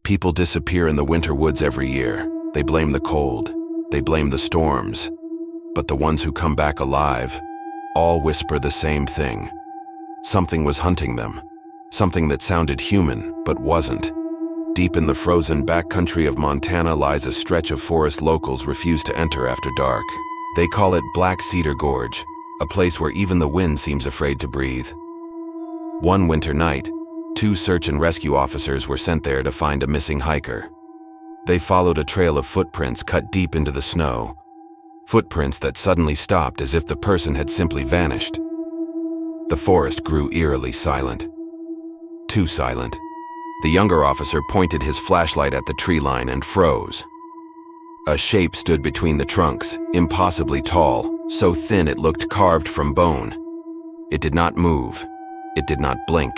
People disappear in the winter woods every year. They blame the cold. They blame the storms. But the ones who come back alive all whisper the same thing. Something was hunting them. Something that sounded human, but wasn't. Deep in the frozen backcountry of Montana lies a stretch of forest locals refuse to enter after dark. They call it Black Cedar Gorge, a place where even the wind seems afraid to breathe. One winter night, 2 search and rescue officers were sent there to find a missing hiker. They followed a trail of footprints cut deep into the snow. Footprints that suddenly stopped as if the person had simply vanished. The forest grew eerily silent. Too silent. The younger officer pointed his flashlight at the tree line and froze. A shape stood between the trunks, impossibly tall, so thin it looked carved from bone. It did not move. It did not blink.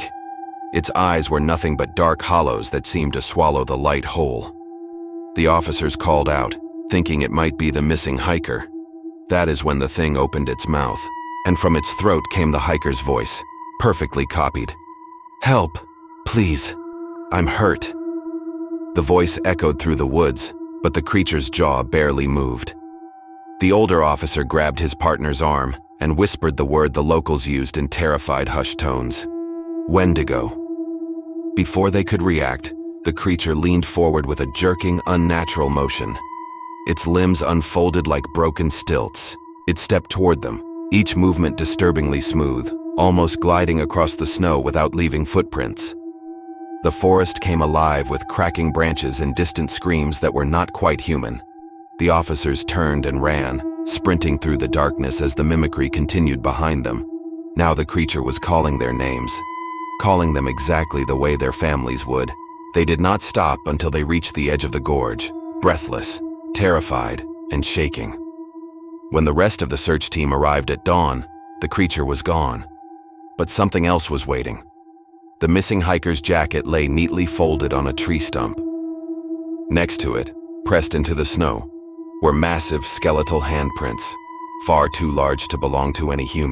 Its eyes were nothing but dark hollows that seemed to swallow the light whole. The officers called out, thinking it might be the missing hiker. That is when the thing opened its mouth, and from its throat came the hiker's voice, perfectly copied. "Help, please. I'm hurt." The voice echoed through the woods, but the creature's jaw barely moved. The older officer grabbed his partner's arm and whispered the word the locals used in terrified hushed tones. Wendigo. Before they could react, the creature leaned forward with a jerking, unnatural motion. Its limbs unfolded like broken stilts. It stepped toward them, each movement disturbingly smooth, almost gliding across the snow without leaving footprints. The forest came alive with cracking branches and distant screams that were not quite human. The officers turned and ran, sprinting through the darkness as the mimicry continued behind them. Now the creature was calling their names, calling them exactly the way their families would. They did not stop until they reached the edge of the gorge, breathless, terrified, and shaking. When the rest of the search team arrived at dawn, the creature was gone. But something else was waiting. The missing hiker's jacket lay neatly folded on a tree stump. Next to it, pressed into the snow, were massive skeletal handprints, far too large to belong to any human.